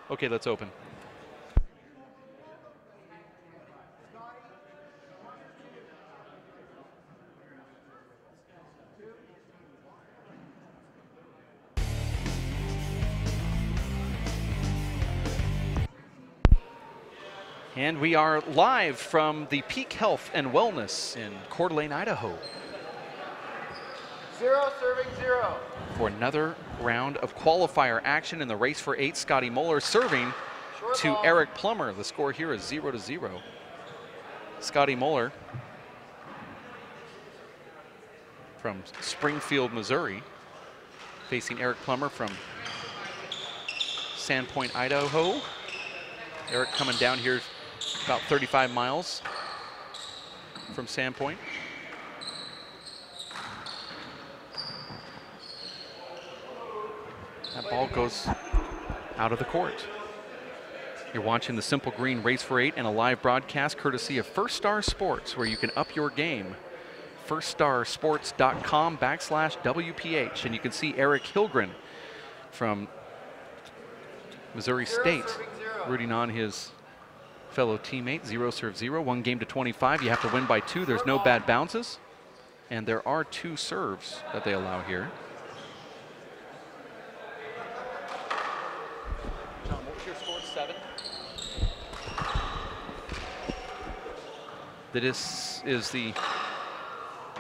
Okay, let's open. And we are live from the Peak Health and Wellness in Coeur d'Alene, Idaho. 0 serving 0. For another round of qualifier action in the race for 8. Scotty Moeller serving to Eric Plummer. The score here is 0-0. Scotty Moeller from Springfield, Missouri, facing Eric Plummer from Sandpoint, Idaho. Eric coming down here about 35 miles from Sandpoint. That ball goes out of the court. You're watching the Simple Green Race for 8 and a live broadcast courtesy of First Star Sports, where you can up your game. firststarsports.com/WPH. And you can see Eric Hilgren from Missouri State rooting on his fellow teammate. 0 serve 0, 1 game to 25. You have to win by 2. There's no bad bounces. And there are 2 serves that they allow here. John, what was your score? 7? This is the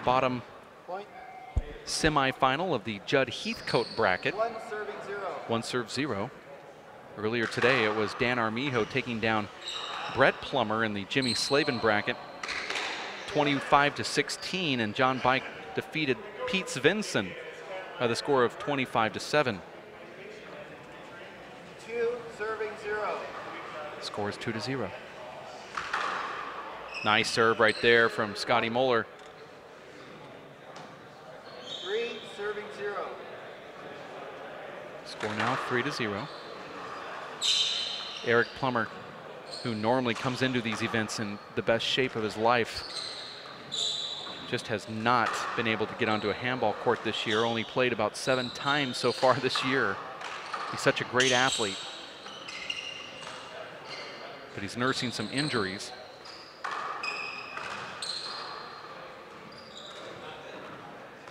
bottom semifinal of the Judd Heathcote bracket. 1 serving 0. 1 serve 0. Earlier today, it was Dan Armijo taking down Brett Plummer in the Jimmy Slavin bracket, 25-16, and John Bike defeated Pete Svensson by the score of 25-7. 2 serving 0. Score is 2-0. Nice serve right there from Scotty Moeller. 3 serving 0. Score now 3-0. Eric Plummer, who normally comes into these events in the best shape of his life, just has not been able to get onto a handball court this year. Only played about 7 times so far this year. He's such a great athlete, but he's nursing some injuries.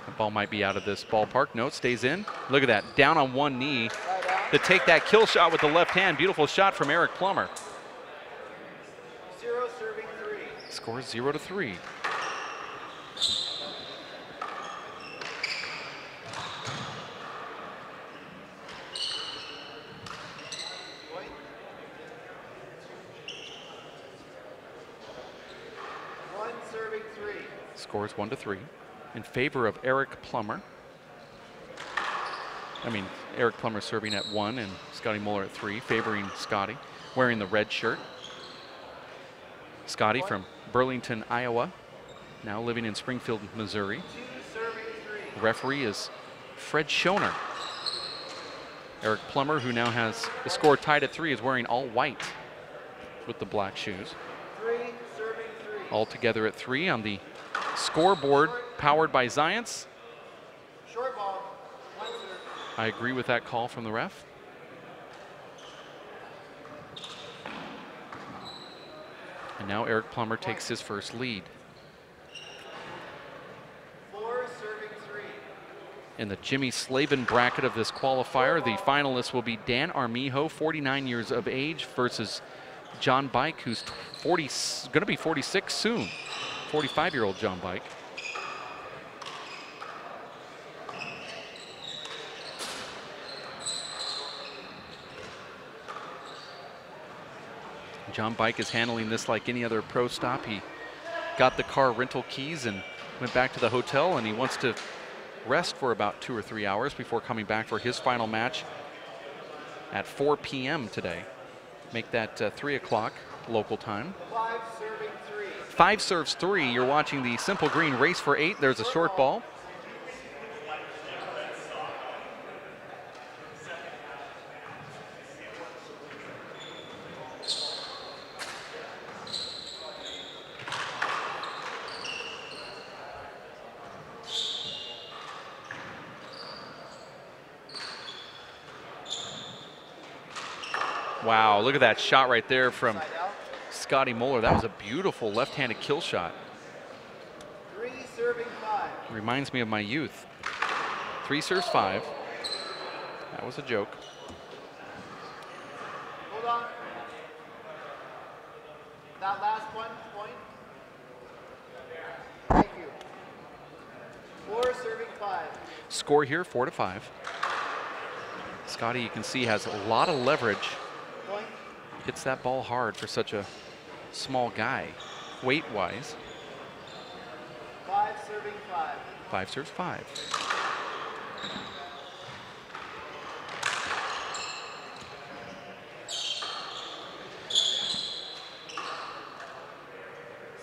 The ball might be out of this ballpark. No, it stays in. Look at that, down on one knee to take that kill shot with the left hand. Beautiful shot from Eric Plummer. 0 serving 3. Score 0-3. White. 1 serving 3. Score is 1-3 in favor of Eric Plummer. Eric Plummer serving at 1 and Scotty Moeller at 3, favoring Scotty, wearing the red shirt. Scotty from Burlington, Iowa, now living in Springfield, Missouri. 2 serving 3. The referee is Fred Schoner. Eric Plummer, who now has the score tied at 3, is wearing all white with the black shoes. 3 serving 3. All together at 3 on the scoreboard powered by Zions. Short ball. 1 serve. I agree with that call from the ref. And now Eric Plummer takes his first lead. 4 serving 3. In the Jimmy Slavin bracket of this qualifier, the finalists will be Dan Armijo, 49 years of age, versus John Bike, who's going to be 46 soon. 45-year-old John Bike. John Bike is handling this like any other pro stop. He got the car rental keys and went back to the hotel, and he wants to rest for about 2 or 3 hours before coming back for his final match at 4 p.m. today. Make that 3 o'clock local time. 5 serving 3. 5 serves 3. You're watching the Simple Green Race for 8. There's a short ball. Wow, look at that shot right there from Side out. Scotty Moeller. That was a beautiful left-handed kill shot. 3 serving 5. Reminds me of my youth. 3 serves 5. That was a joke. Hold on. That last one, point. Thank you. 4 serving 5. Score here 4-5. Scotty, you can see, has a lot of leverage. Point. Hits that ball hard for such a small guy, weight-wise. 5 serving 5. 5 serves 5.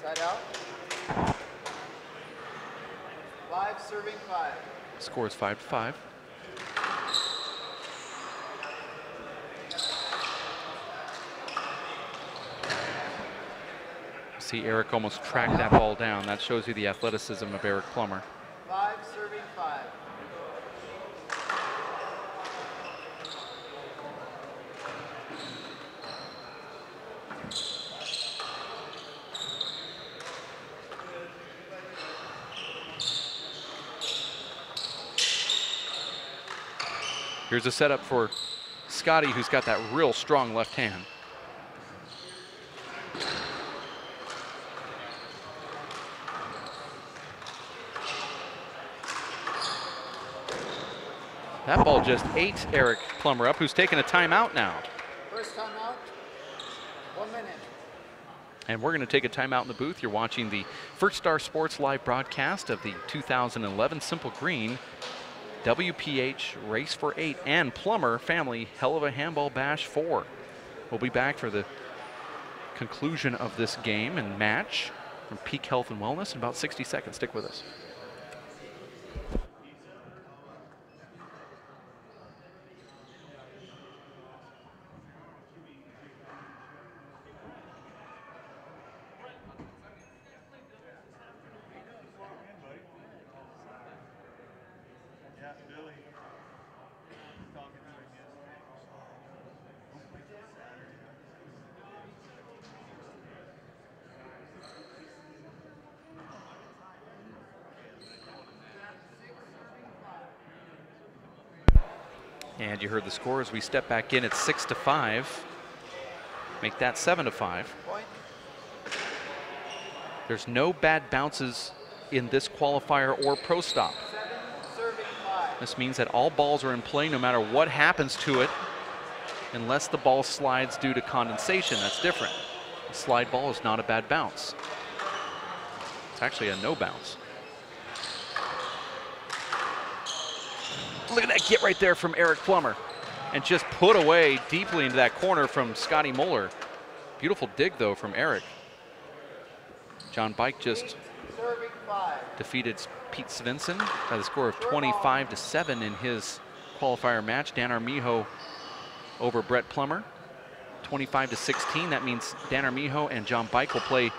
Side out. 5 serving 5. Score is 5-5. See Eric almost tracked that ball down. That shows you the athleticism of Eric Plummer. 5 serving 5. Here's a setup for Scotty, who's got that real strong left hand. That ball just ate Eric Plummer up, who's taking a timeout now. First time out. 1 minute. And we're going to take a timeout in the booth. You're watching the First Star Sports live broadcast of the 2011 Simple Green WPH Race for 8 and Plummer Family Hell of a Handball Bash 4. We'll be back for the conclusion of this game and match from Peak Health and Wellness in about 60 seconds. Stick with us. And you heard the score as we step back in at 6-5. Make that 7-5. Point. There's no bad bounces in this qualifier or pro stop. 7 serving 5. This means that all balls are in play no matter what happens to it, unless the ball slides due to condensation. That's different. A slide ball is not a bad bounce. It's actually a no bounce. Look at that get right there from Eric Plummer. And just put away deeply into that corner from Scotty Moeller. Beautiful dig, though, from Eric. John Bike just 8 serving 5. defeated Pete Svensson by the score of 25-7 in his qualifier match. Dan Armijo over Brett Plummer, 25-16. That means Dan Armijo and John Bike will play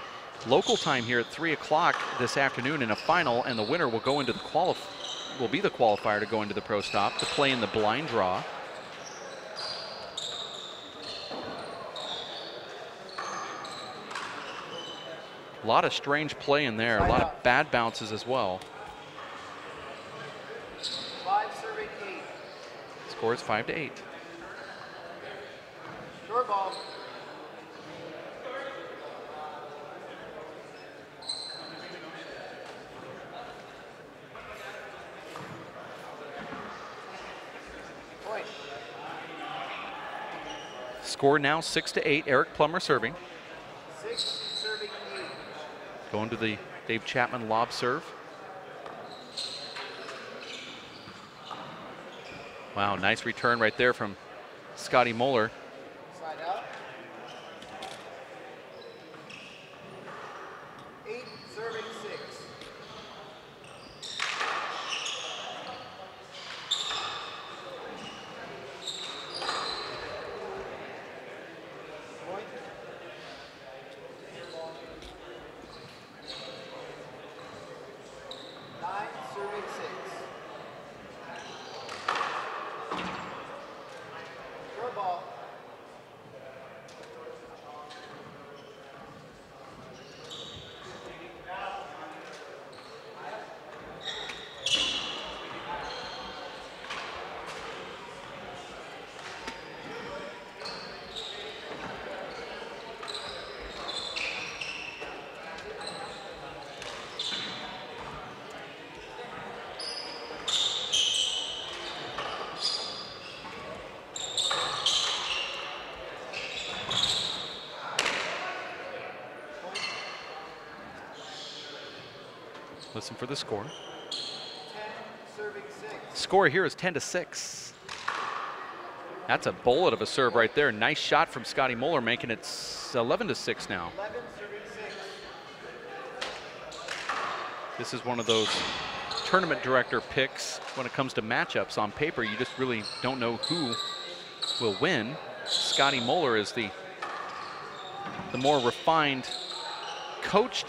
local time here at 3 o'clock this afternoon in a final, and the winner will go into the will be the qualifier to go into the pro stop to play in the blind draw. A lot of strange play in there, a lot of bad bounces as well. 5 serving 8. Score is 5-8. Short ball. Point. Score now 6-8. Eric Plummer serving. 6 serving 8. Going to the Dave Chapman lob serve. Wow, nice return right there from Scotty Moeller. Side out. 8 serving 6. Point. 9 serving 6. Short ball. Listen for the score. 10, serving 6. Score here is 10-6. That's a bullet of a serve right there. Nice shot from Scotty Moeller, making it 11-6 now. 11, serving 6. This is one of those tournament director picks when it comes to matchups. On paper, you just really don't know who will win. Scotty Moeller is the more refined, coached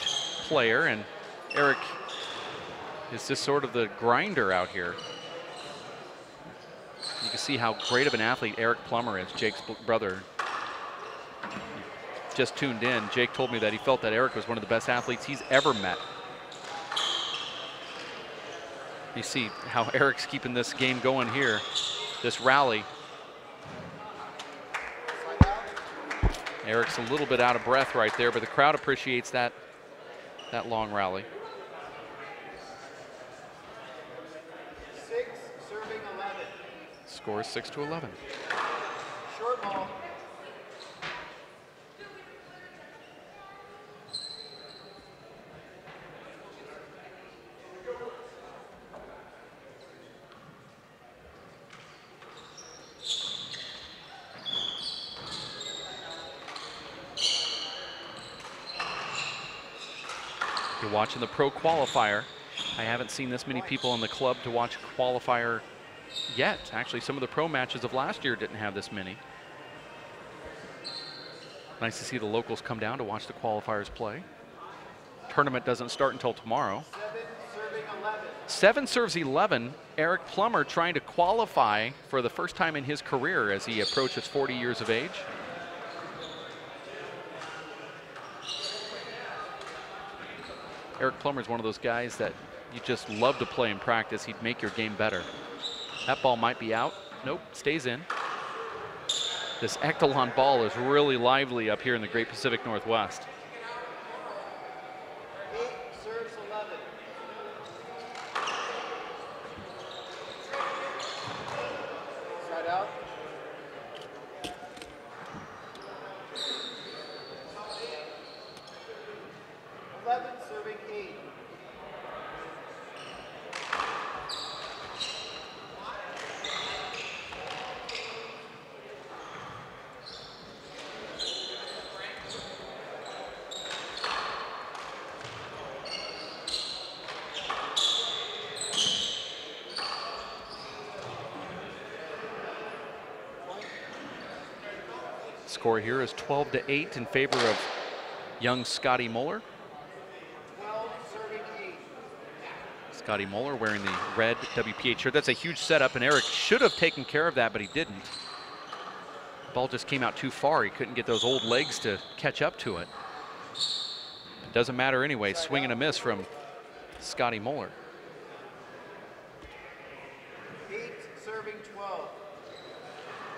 player, and Eric is just sort of the grinder out here. You can see how great of an athlete Eric Plummer is, Jake's brother. Just tuned in, Jake told me that he felt that Eric was one of the best athletes he's ever met. You see how Eric's keeping this game going here, this rally. Eric's a little bit out of breath right there, but the crowd appreciates that long rally. 6, serving 11. Score is 6-11. Short ball. You're watching the pro qualifier. I haven't seen this many people in the club to watch a qualifier yet. Actually, some of the pro matches of last year didn't have this many. Nice to see the locals come down to watch the qualifiers play. Tournament doesn't start until tomorrow. 7, serving 11. 7 serves 11. Eric Plummer trying to qualify for the first time in his career as he approaches 40 years of age. Eric Plummer is one of those guys that you just love to play in practice. He'd make your game better. That ball might be out. Nope, stays in. This Echelon ball is really lively up here in the Great Pacific Northwest. 8, serves 11. Side out. 11, serving 8. Score here is 12-8 in favor of young Scotty Moeller. 12, serving 8. Scotty Moeller wearing the red WPH shirt. That's a huge setup, and Eric should have taken care of that, but he didn't. Ball just came out too far. He couldn't get those old legs to catch up to it. It doesn't matter anyway. Swing and a miss from Scotty Moeller. 8, serving 12.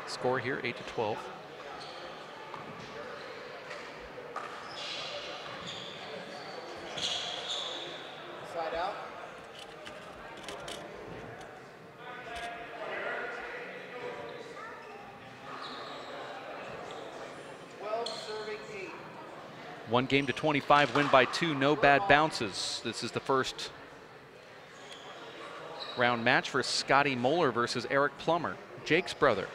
Score here 8-12. Side out. 12, serving 8. 1 game to 25, win by 2, no bad bounces. This is the first round match for Scotty Moeller versus Eric Plummer, Jake's brother.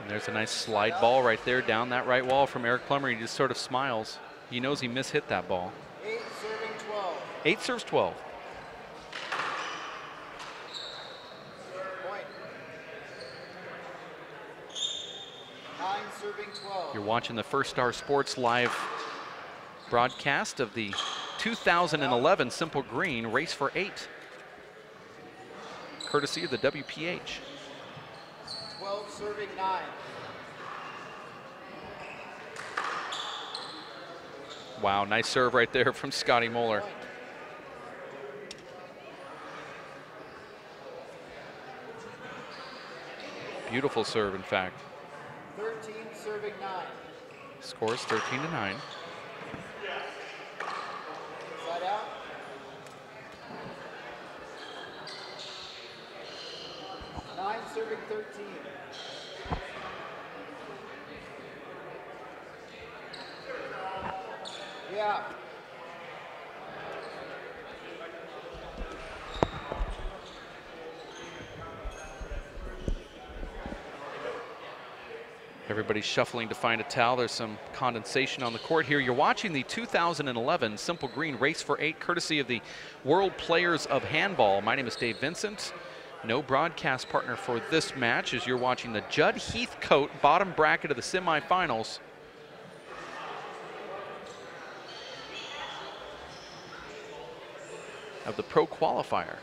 And there's a nice slide ball right there down that right wall from Eric Plummer. He just sort of smiles. He knows he mishit that ball. 8, serving 12. 8 serves 12. Point. 9, serving 12. You're watching the First Star Sports live broadcast of the 2011 Simple Green Race for 8, courtesy of the WPH. 12, serving 9. Wow, nice serve right there from Scotty Moeller. Point. Beautiful serve, in fact. 13, serving 9. Scores 13-9. Side out. 9 serving 13. Yeah. Everybody's shuffling to find a towel. There's some condensation on the court here. You're watching the 2011 Simple Green Race for 8, courtesy of the World Players of Handball. My name is Dave Vincent. No broadcast partner for this match as you're watching the Judd Heathcote bottom bracket of the semifinals. Of the pro qualifier.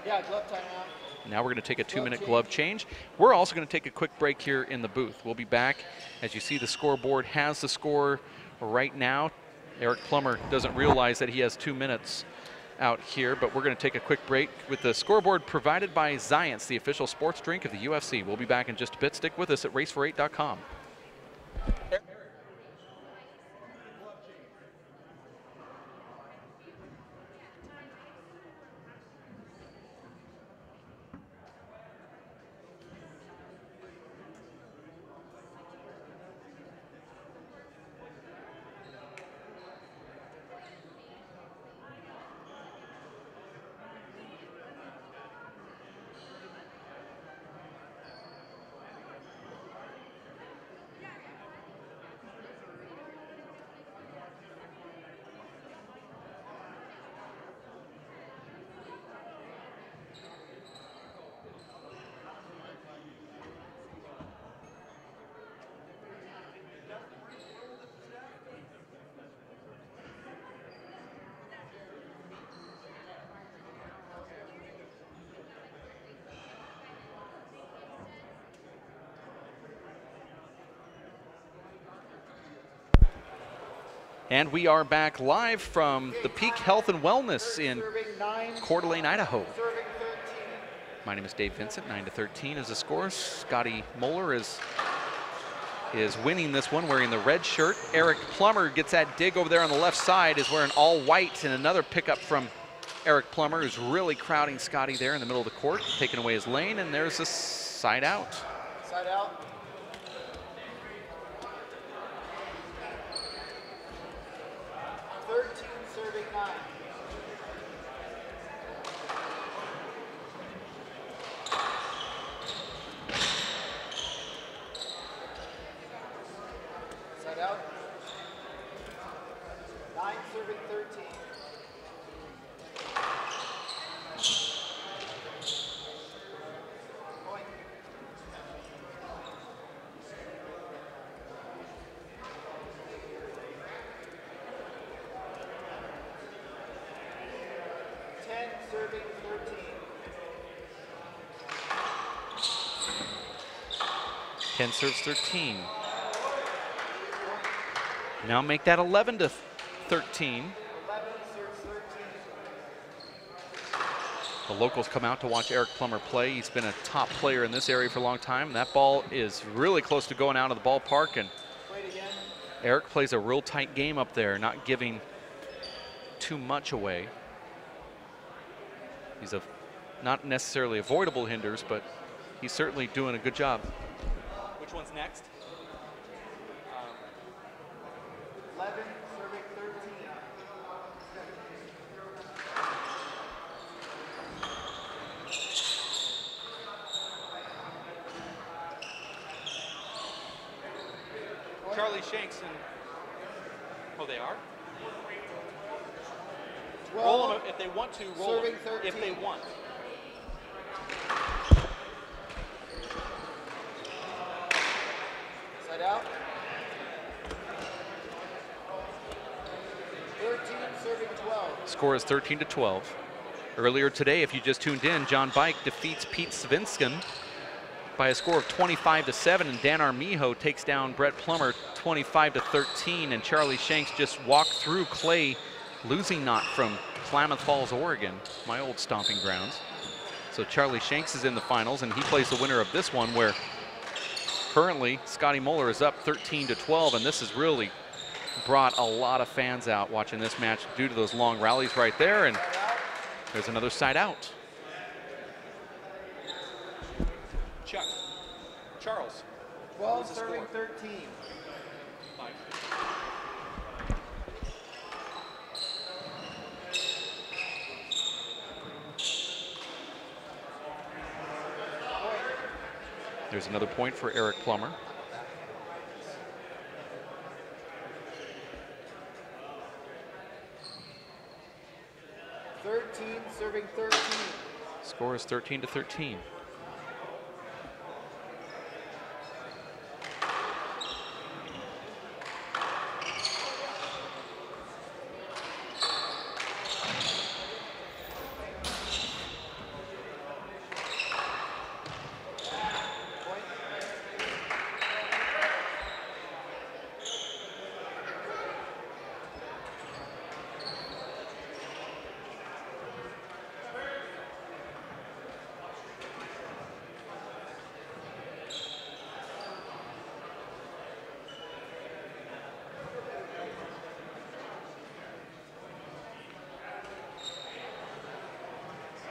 Yeah, glove timeout. Now we're going to take a 2-minute glove change. We're also going to take a quick break here in the booth. We'll be back. As you see, the scoreboard has the score right now. Eric Plummer doesn't realize that he has 2 minutes out here, but we're going to take a quick break with the scoreboard provided by Zions, the official sports drink of the UFC. We'll be back in just a bit. Stick with us at racefor8.com. And we are back live from the Peak Health and Wellness in Coeur d'Alene, Idaho. My name is Dave Vincent. 9 to 13 is the score. Scotty Moeller is winning this one, wearing the red shirt. Eric Plummer gets that dig over there on the left side, is wearing all white, and another pickup from Eric Plummer, who's really crowding Scotty there in the middle of the court, taking away his lane, and there's a side out. Side out. Serving 13. 10 serves 13. Now make that 11 to 13. 11 serves 13. The locals come out to watch Eric Plummer play. He's been a top player in this area for a long time. That ball is really close to going out of the ballpark, and Eric plays a real tight game up there, not giving too much away. He's not necessarily avoidable hinders, but he's certainly doing a good job. Which one's next? 11 serving 13. Charlie Shanks and oh, they are? 12, roll them if they want to. Roll them if they want. Side out. 13 serving 12. Score is 13 to 12. Earlier today, if you just tuned in, John Bike defeats Pete Svinskin by a score of 25 to 7, and Dan Armijo takes down Brett Plummer 25 to 13, and Charlie Shanks just walked through Clay losing knot from Klamath Falls, Oregon, my old stomping grounds. So Charlie Shanks is in the finals, and he plays the winner of this one, where currently Scotty Moeller is up 13 to 12, and this has really brought a lot of fans out watching this match due to those long rallies right there, and there's another side out. Charles. 12 serving 13. There's another point for Eric Plummer. Serving 13. Score is 13-13.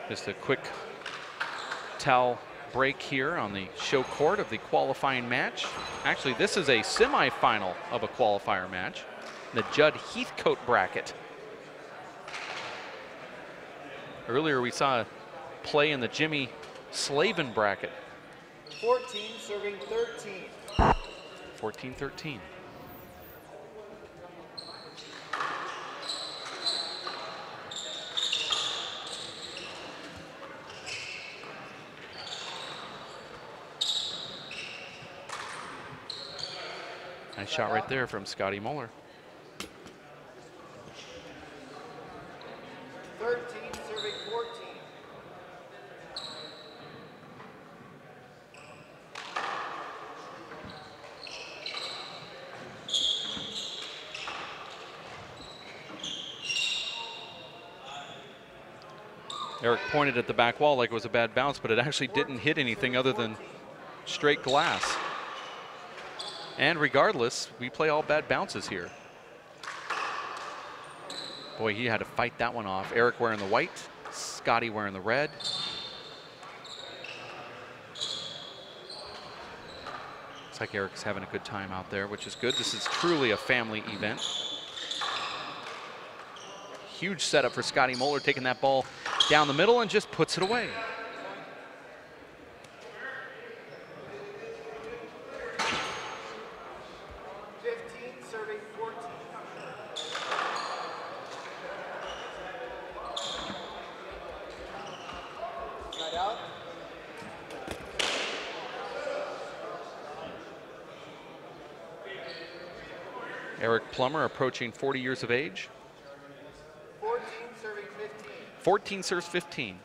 Just a quick towel break here on the show court of the qualifying match. Actually, this is a semifinal of a qualifier match, the Judd Heathcote bracket. Earlier we saw a play in the Jimmy Slavin bracket. 14 serving 13. 14-13. Nice shot right there from Scotty Moeller. 13 serving 14. Eric pointed at the back wall like it was a bad bounce, but it actually didn't hit anything other than straight glass. And regardless, we play all bad bounces here. Boy, he had to fight that one off. Eric wearing the white, Scotty wearing the red. Looks like Eric's having a good time out there, which is good. This is truly a family event. Huge setup for Scotty Moeller, taking that ball down the middle and just puts it away. Eric Plummer approaching 40 years of age. 14 serving 15. 14 serves 15.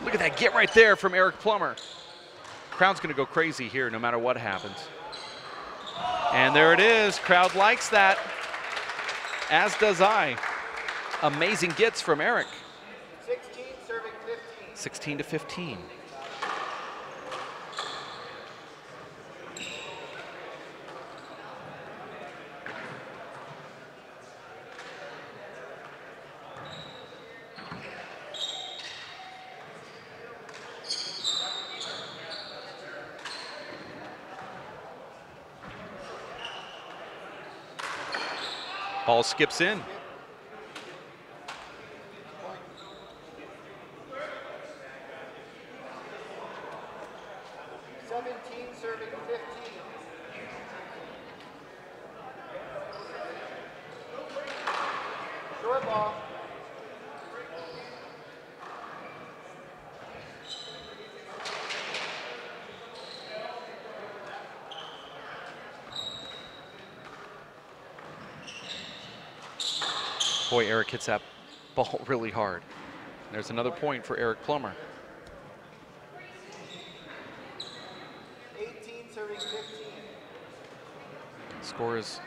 Look at that get right there from Eric Plummer. Crowd's gonna go crazy here no matter what happens. And there it is, crowd likes that, as does I. Amazing gets from Eric. 16 serving 15. 16-15. Ball skips in. Serving 15. Short ball. Boy, Eric hits that ball really hard. There's another point for Eric Plummer. 18 serving 15. Score is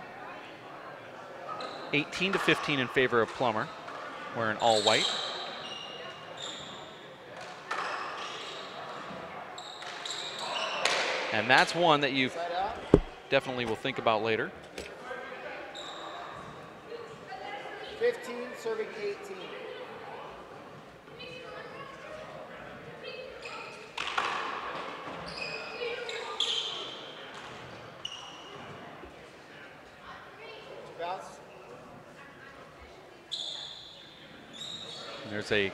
18-15 in favor of Plummer, wearing all white. And that's one that you definitely will think about later. 15 serving 18. Bounce. And there's a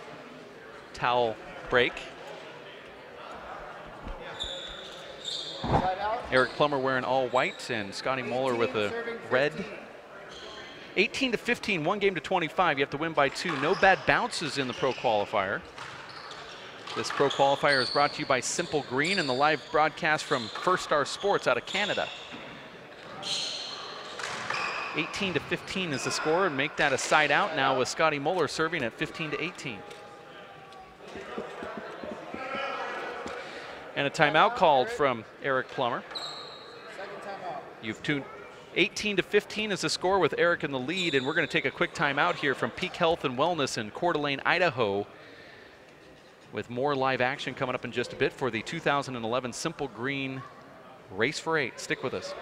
towel break. Side out. Eric Plummer wearing all white and Scotty Moeller with a red. 18-15, 1 game to 25. You have to win by 2. No bad bounces in the pro qualifier. This pro qualifier is brought to you by Simple Green and the live broadcast from First Star Sports out of Canada. 18-15 is the score, and make that a side out now with Scotty Moeller serving at 15-18. And a timeout called from Eric Plummer. Second timeout. You've tuned 18-15 is the score with Eric in the lead, and we're going to take a quick timeout here from Peak Health and Wellness in Coeur d'Alene, Idaho, with more live action coming up in just a bit for the 2011 Simple Green Race for 8. Stick with us.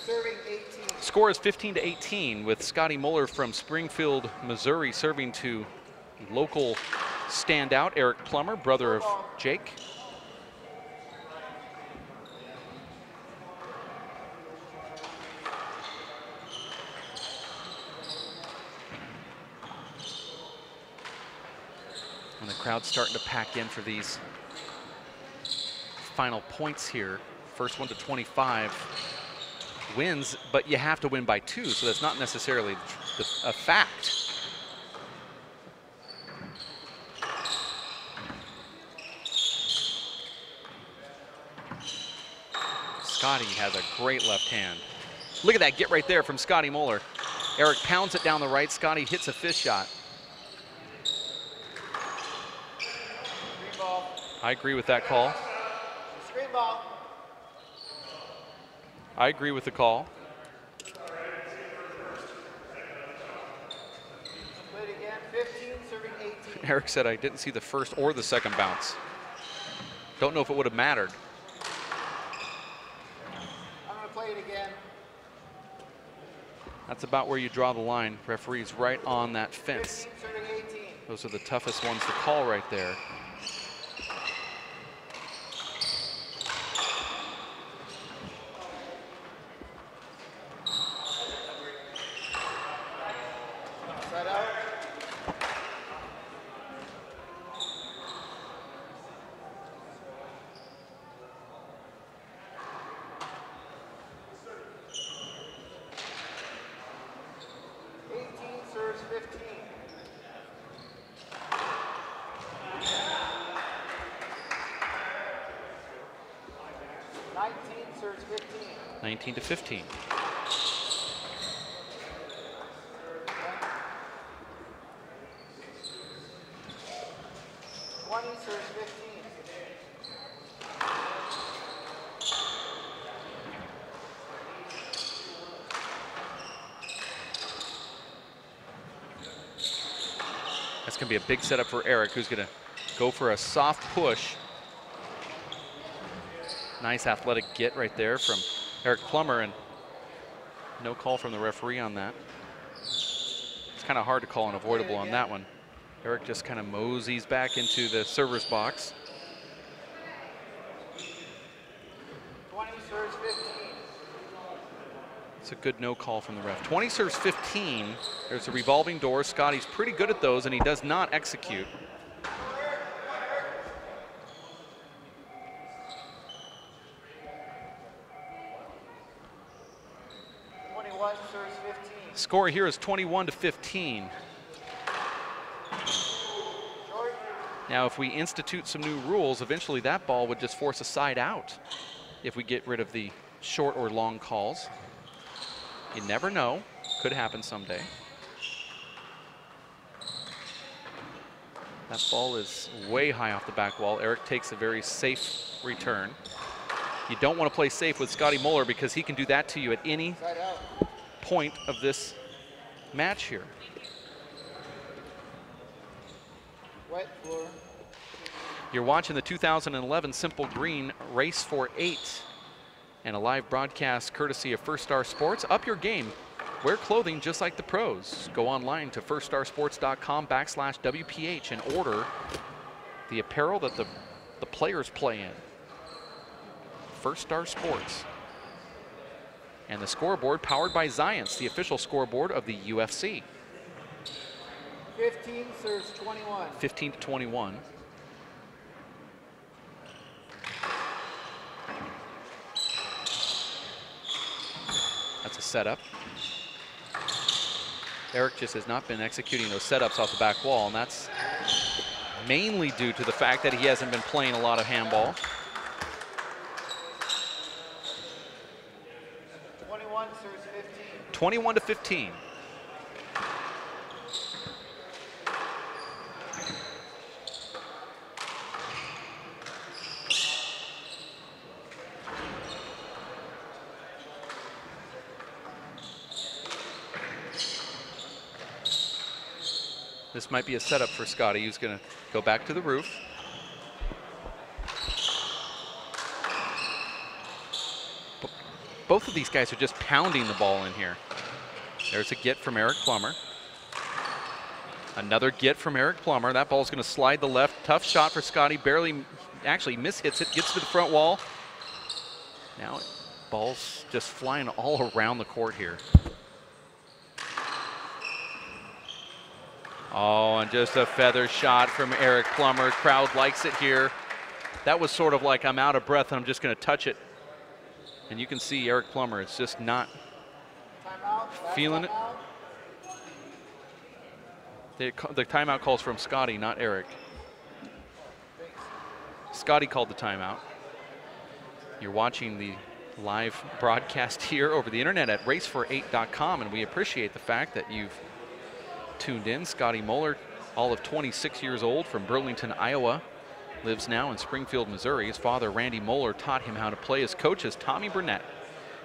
Serving 18. Score is 15-18 with Scotty Moeller from Springfield, Missouri, serving to local standout Eric Plummer, brother of Jake. And the crowd's starting to pack in for these final points here. First one to 25 wins, but you have to win by 2, so that's not necessarily a fact. Scotty has a great left hand. Look at that get right there from Scotty Moeller. Eric pounds it down the right. Scotty hits a fish shot. Screen ball. I agree with that call. Screen ball. I agree with the call. Play it again. 15 serving 18. Eric said I didn't see the first or the second bounce. Don't know if it would have mattered. I'm going to play it again. That's about where you draw the line. Referee's right on that fence. 15 serving 18. Those are the toughest ones to call right there. Side out. Serves 15. Serves 15. 19-15. Serves 15. That's going to be a big setup for Eric, who's going to go for a soft push. Nice athletic get right there from Eric Plummer, and no call from the referee on that. It's kind of hard to call an avoidable on that one. Eric just kind of moseys back into the server's box. It's a good no call from the ref. 20 serves 15. There's a revolving door. Scotty's pretty good at those, and he does not execute. Score here is 21-15. Now, if we institute some new rules, eventually that ball would just force a side out if we get rid of the short or long calls. You never know. Could happen someday. That ball is way high off the back wall. Eric takes a very safe return. You don't want to play safe with Scotty Moeller because he can do that to you at any point of this match here. Wet floor. You're watching the 2011 Simple Green Race for 8 and a live broadcast courtesy of First Star Sports. Up your game. Wear clothing just like the pros. Go online to firststarsports.com/WPH and order the apparel that the players play in. First Star Sports. And the scoreboard powered by Zions, the official scoreboard of the UFC. 15 serves 21. 15-21. That's a setup. Eric just has not been executing those setups off the back wall, and that's mainly due to the fact that he hasn't been playing a lot of handball. 21 serves 15. 21-15. This might be a setup for Scotty, who's going to go back to the roof. Both of these guys are just pounding the ball in here. There's a get from Eric Plummer. Another get from Eric Plummer. That ball's going to slide the left. Tough shot for Scotty. Barely, actually mishits it. Gets to the front wall. Now ball's just flying all around the court here. Oh, and just a feather shot from Eric Plummer. Crowd likes it here. That was sort of like, I'm out of breath and I'm just going to touch it. And you can see Eric Plummer is just not feeling it. The timeout calls from Scotty, not Eric. Scotty called the timeout. You're watching the live broadcast here over the internet at racefor8.com, and we appreciate the fact that you've tuned in. Scotty Moeller, all of 26 years old, from Burlington, Iowa, lives now in Springfield, Missouri. His father, Randy Moeller, taught him how to play. His coach is Tommy Burnett.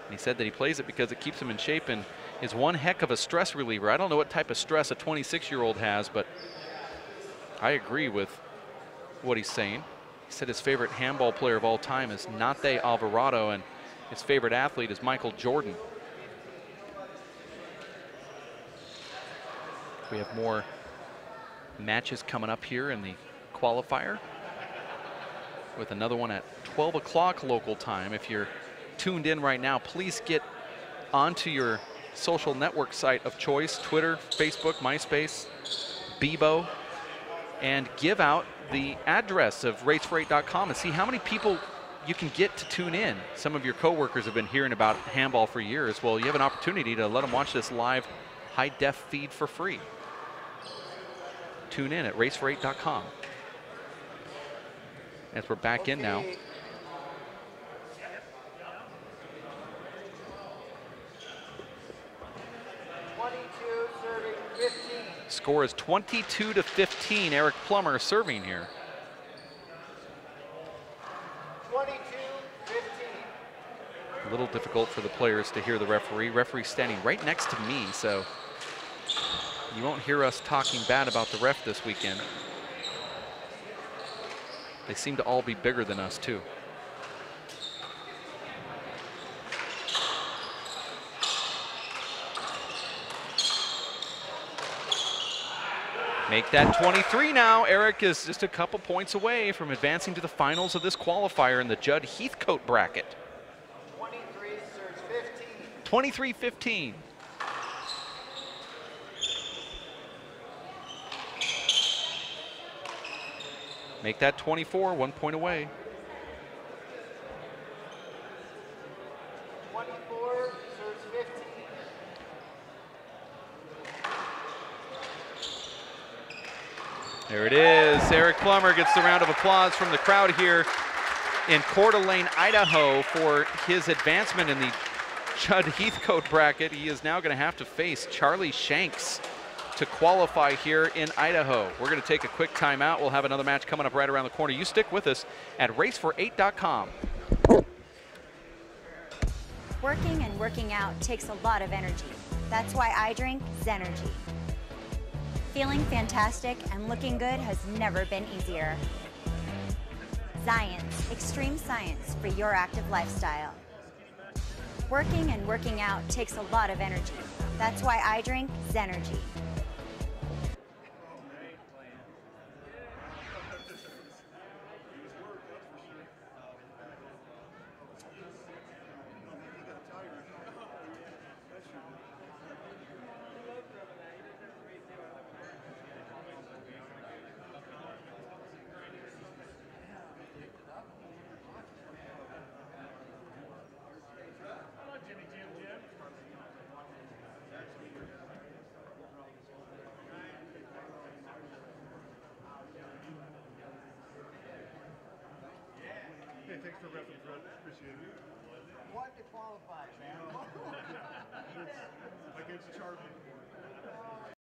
And he said that he plays it because it keeps him in shape and is one heck of a stress reliever. I don't know what type of stress a 26-year-old has, but I agree with what he's saying. He said his favorite handball player of all time is Nate Alvarado, and his favorite athlete is Michael Jordan. We have more matches coming up here in the qualifier, with another one at 12 o'clock local time. If you're tuned in right now, please get onto your social network site of choice, Twitter, Facebook, MySpace, Bebo, and give out the address of racefor8.com and see how many people you can get to tune in. Some of your coworkers have been hearing about handball for years. Well, you have an opportunity to let them watch this live high-def feed for free. Tune in at racefor8.com. As we're back in now. Score is 22-15. Eric Plummer serving here. 22-15. A little difficult for the players to hear the referee. Referee's standing right next to me, so you won't hear us talking bad about the ref this weekend. They seem to all be bigger than us, too. Make that 23 now. Eric is just a couple points away from advancing to the finals of this qualifier in the Judd Heathcote bracket. 23 serves 15. 23-15. Make that 24, 1 point away. 24, serves 15. There it is. Eric Plummer gets the round of applause from the crowd here in Coeur d'Alene, Idaho for his advancement in the Judd Heathcote bracket. He is now going to have to face Charlie Shanks to qualify here in Idaho. We're going to take a quick timeout. We'll have another match coming up right around the corner. You stick with us at racefor8.com. Working and working out takes a lot of energy. That's why I drink Zenergy. Feeling fantastic and looking good has never been easier. Science, extreme science for your active lifestyle. Working and working out takes a lot of energy. That's why I drink Zenergy. Hey, thanks for repping, Fred. Appreciate it. What to qualify, man? Against Charlie.